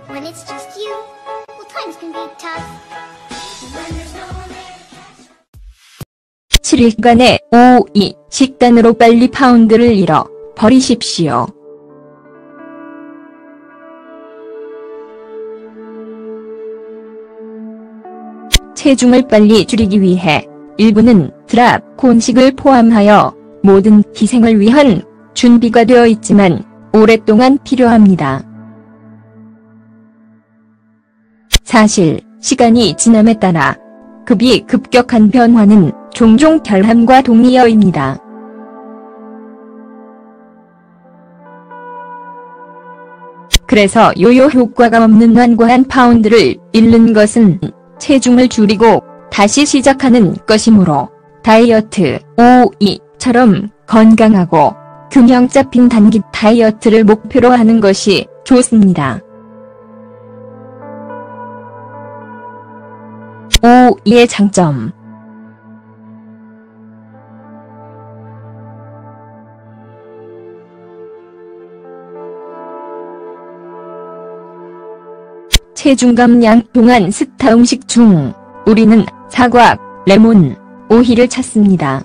When it's just you, well, times can be tough. When there's no one there to catch. 7일간의 5.2 식단으로 빨리 파운드를 잃어 버리십시오. 체중을 빨리 줄이기 위해 일부는 드랍 공식을 포함하여 모든 희생을 위한 준비가 되어 있지만 오랫동안 필요합니다. 사실 시간이 지남에 따라 급이 급격한 변화는 종종 결함과 동의어입니다. 그래서 요요 효과가 없는 완고한 파운드를 잃는 것은 체중을 줄이고 다시 시작하는 것이므로 다이어트 5.2처럼 건강하고 균형 잡힌 단기 다이어트를 목표로 하는 것이 좋습니다. 5.2의 장점. 체중 감량 동안 스타 음식 중 우리는 사과, 레몬, 오이를 찾습니다.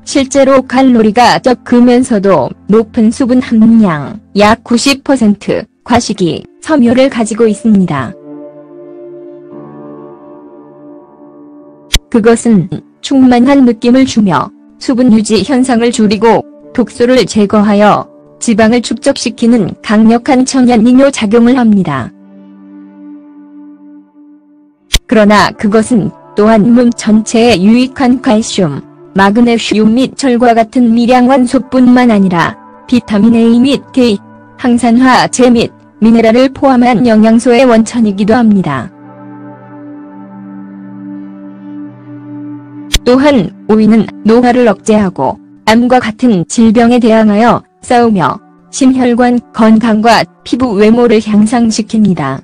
실제로 칼로리가 적으면서도 높은 수분 함량 약 90% 과식이 섬유를 가지고 있습니다. 그것은 충만한 느낌을 주며 수분 유지 현상을 줄이고 독소를 제거하여 지방을 축적시키는 강력한 천연이뇨 작용을 합니다. 그러나 그것은 또한 몸 전체에 유익한 칼슘, 마그네슘 및 철과 같은 미량원소뿐만 아니라 비타민 A 및 K, 항산화제 및 미네랄을 포함한 영양소의 원천이기도 합니다. 또한 오이는 노화를 억제하고 암과 같은 질병에 대항하여 싸우며 심혈관 건강과 피부 외모를 향상시킵니다.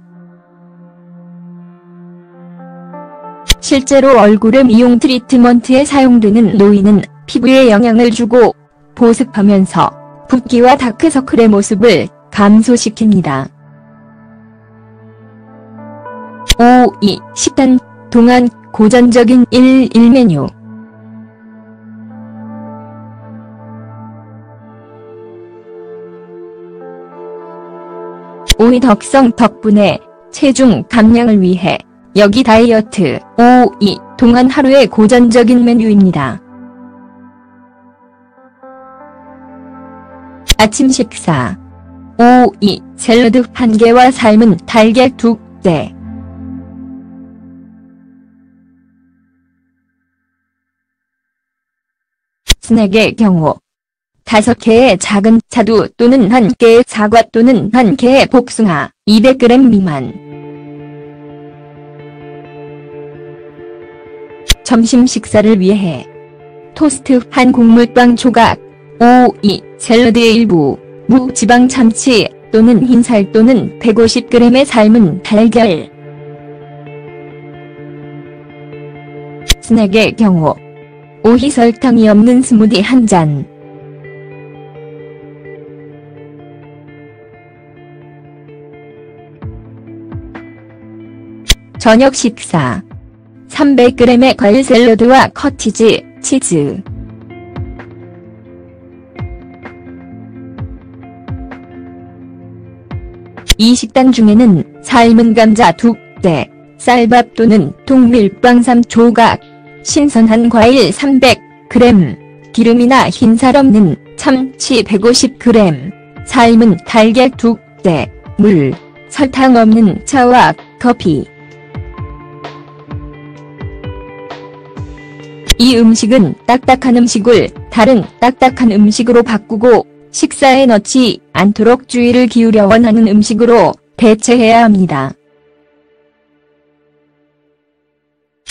실제로 얼굴의 미용 트리트먼트에 사용되는 오이는 피부에 영향을 주고 보습하면서 붓기와 다크서클의 모습을 감소시킵니다. 5.2 식단 동안 고전적인 1일 메뉴. 오이 덕성 덕분에 체중 감량을 위해 여기 다이어트 5.2 동안 하루의 고전적인 메뉴입니다. 아침 식사 5.2 샐러드 1개와 삶은 달걀 2개. 스낵의 경우 5개의 작은 자두 또는 1개의 사과 또는 1개의 복숭아 200g 미만. 점심 식사를 위해 토스트 한 곡물빵 조각 5.2 샐러드의 일부 무지방 참치 또는 흰살 또는 150g의 삶은 달걀. 스낵의 경우 오이 설탕이 없는 스무디 한 잔. 저녁 식사 300g의 과일 샐러드와 커티지, 치즈. 이 식단 중에는 삶은 감자 2개, 쌀밥 또는 통밀빵 3조각, 신선한 과일 300g, 기름이나 흰살 없는 참치 150g, 삶은 달걀 2개, 물, 설탕 없는 차와 커피. 이 음식은 딱딱한 음식을 다른 딱딱한 음식으로 바꾸고 식사에 넣지 않도록 주의를 기울여 원하는 음식으로 대체해야 합니다.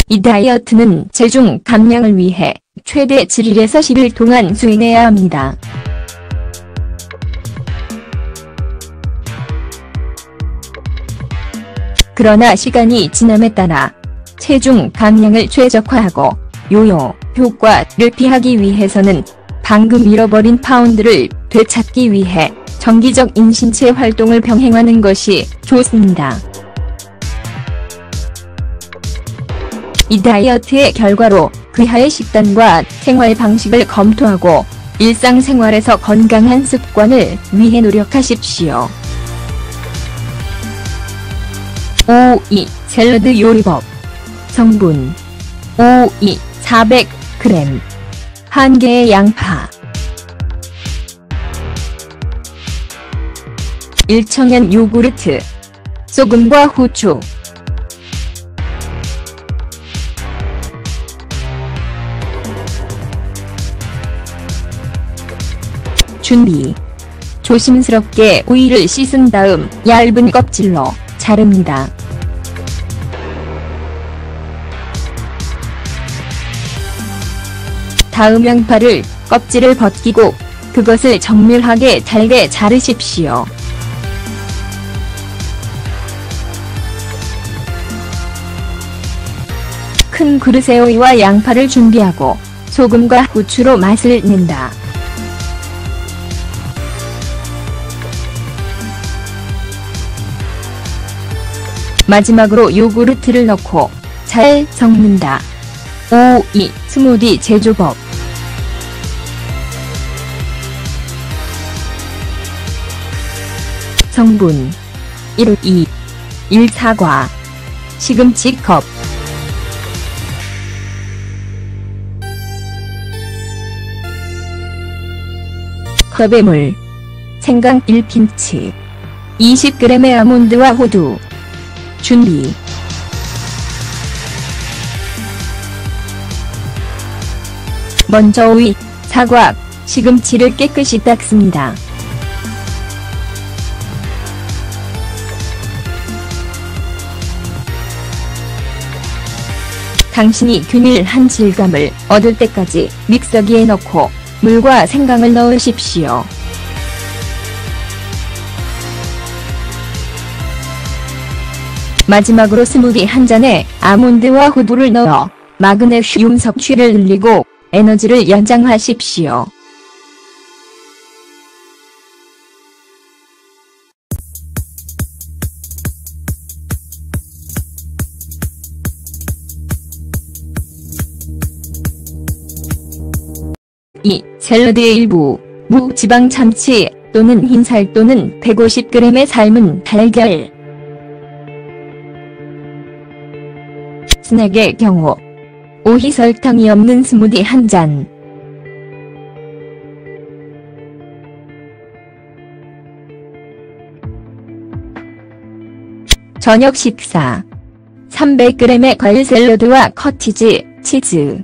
이 다이어트는 체중 감량을 위해 최대 7일에서 10일 동안 수행해야 합니다. 그러나 시간이 지남에 따라 체중 감량을 최적화하고 요요 효과를 피하기 위해서는 방금 잃어버린 파운드를 되찾기 위해 정기적 인신체 활동을 병행하는 것이 좋습니다. 이 다이어트의 결과로 그하의 식단과 생활 방식을 검토하고 일상생활에서 건강한 습관을 위해 노력하십시오. 5. 샐러드 요리법. 성분. 오이 400g. 1개의 양파. 1청년 요구르트. 소금과 후추. 준비. 조심스럽게 오이를 씻은 다음 얇은 껍질로 자릅니다. 다음 양파를 껍질을 벗기고 그것을 정밀하게 잘게 자르십시오. 큰 그릇에 오이와 양파를 준비하고 소금과 후추로 맛을 낸다. 마지막으로 요구르트를 넣고 잘 섞는다. 5. 스무디 제조법. 성분. 1 사과. 시금치 컵. 컵에 물. 생강 1핀치. 20g의 아몬드와 호두. 준비. 먼저 오이, 사과, 시금치를 깨끗이 닦습니다. 당신이 균일한 질감을 얻을 때까지 믹서기에 넣고 물과 생강을 넣으십시오. 마지막으로 스무디 한 잔에 아몬드와 호두를 넣어 마그네슘 섭취를 늘리고 에너지를 연장하십시오. 샐러드의 일부. 무지방 참치 또는 흰살 또는 150g의 삶은 달걀. 스낵의 경우 오이 설탕이 없는 스무디 한 잔. 저녁 식사. 300g의 과일 샐러드와 커티지 치즈.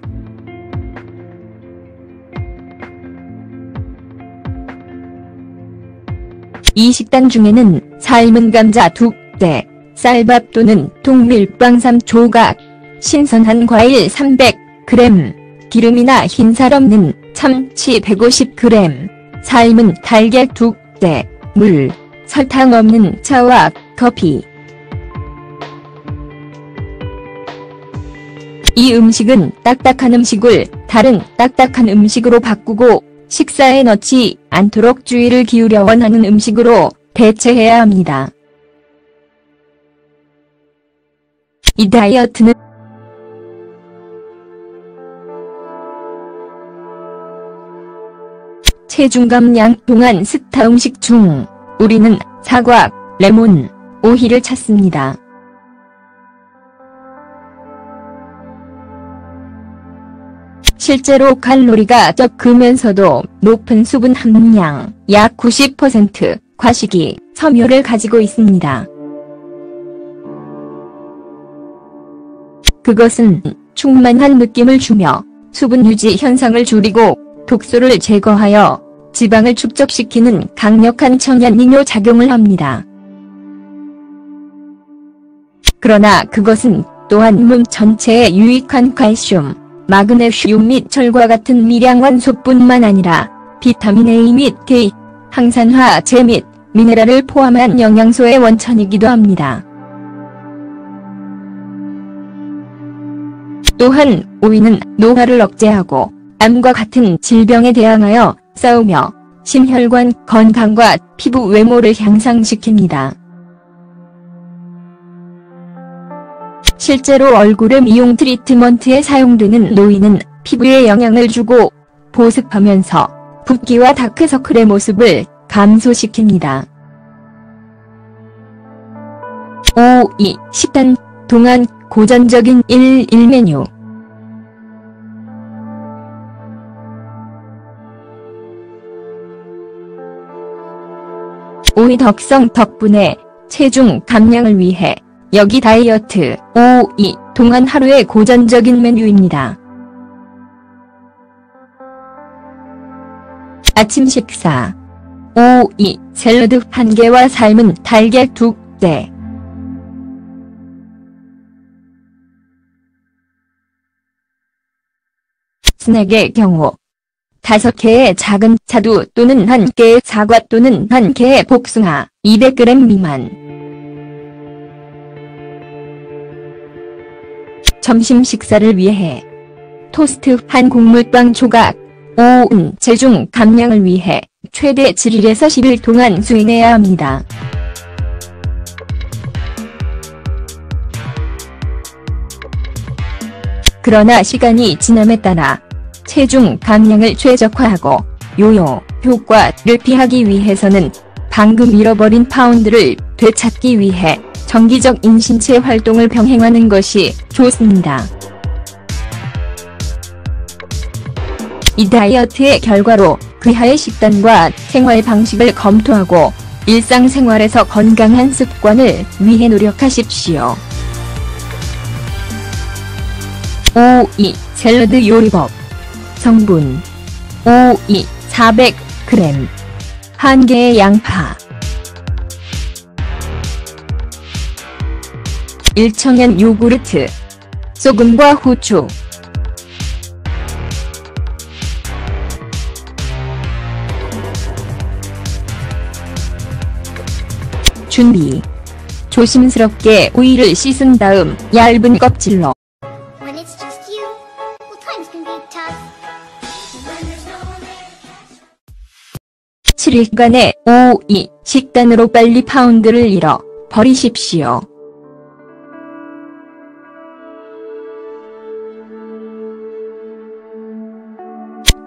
이 식단 중에는 삶은 감자 2대, 쌀밥 또는 통밀빵 3조각, 신선한 과일 300g, 기름이나 흰살 없는 참치 150g, 삶은 달걀 2대, 물, 설탕 없는 차와 커피. 이 음식은 딱딱한 음식을 다른 딱딱한 음식으로 바꾸고 식사에 넣지 않도록 주의를 기울여 원하는 음식으로 대체해야 합니다. 이 다이어트는 체중 감량 동안 스타 음식 중 우리는 사과, 레몬, 오이를 찾습니다. 실제로 칼로리가 적으면서도 높은 수분 함량 약 90% 과식이 섬유를 가지고 있습니다. 그것은 충만한 느낌을 주며 수분 유지 현상을 줄이고 독소를 제거하여 지방을 축적시키는 강력한 천연이뇨 작용을 합니다. 그러나 그것은 또한 몸 전체에 유익한 칼슘, 마그네슘 및 철과 같은 미량원소뿐만 아니라 비타민 A 및 K, 항산화 제 및 미네랄을 포함한 영양소의 원천이기도 합니다. 또한 오이는 노화를 억제하고 암과 같은 질병에 대항하여 싸우며 심혈관 건강과 피부 외모를 향상시킵니다. 실제로 얼굴의 미용 트리트먼트에 사용되는 노인은 피부에 영향을 주고 보습하면서 붓기와 다크서클의 모습을 감소시킵니다. 5. 식단 동안 고전적인 1 메뉴. 오이 덕성 덕분에 체중 감량을 위해 여기 다이어트 5 동안 하루의 고전적인 메뉴입니다. 아침 식사 5 샐러드 1개와 삶은 달걀 2개. 스낵의 경우 5개의 작은 자두 또는 1개의 사과 또는 1개의 복숭아 200g 미만. 점심 식사를 위해 토스트 한 곡물빵 조각 5 체중 감량을 위해 최대 7일에서 10일 동안 수행해야 합니다. 그러나 시간이 지남에 따라 체중 감량을 최적화하고 요요 효과를 피하기 위해서는 방금 잃어버린 파운드를 되찾기 위해 정기적 인신체 활동을 병행하는 것이 좋습니다. 이 다이어트의 결과로 그하의 식단과 생활 방식을 검토하고 일상생활에서 건강한 습관을 위해 노력하십시오. 5 샐러드 요리법. 성분 5 400g 1개의 양파 1청양 요구르트 소금과 후추 준비. 조심스럽게 오이를 씻은 다음 얇은 껍질로 When it's just you, well, times can be tough. When there's no one there to catch 7일간의 5 식단으로 빨리 파운드를 잃어 버리십시오.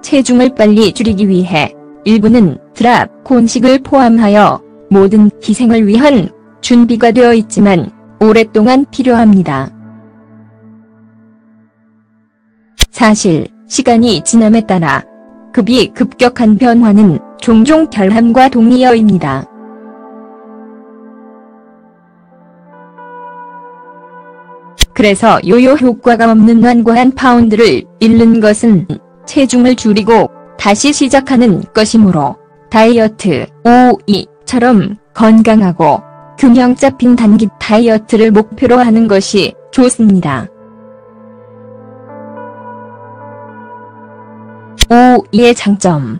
체중을 빨리 줄이기 위해 일부는 드랍 콘식을 포함하여 모든 희생을 위한 준비가 되어 있지만 오랫동안 필요합니다. 사실 시간이 지남에 따라 급이 급격한 변화는 종종 결함과 동의어입니다. 그래서 요요 효과가 없는 완고한 파운드를 잃는 것은 체중을 줄이고 다시 시작하는 것이므로 다이어트 5처럼 건강하고 균형 잡힌 단기 다이어트를 목표로 하는 것이 좋습니다. 5의 장점.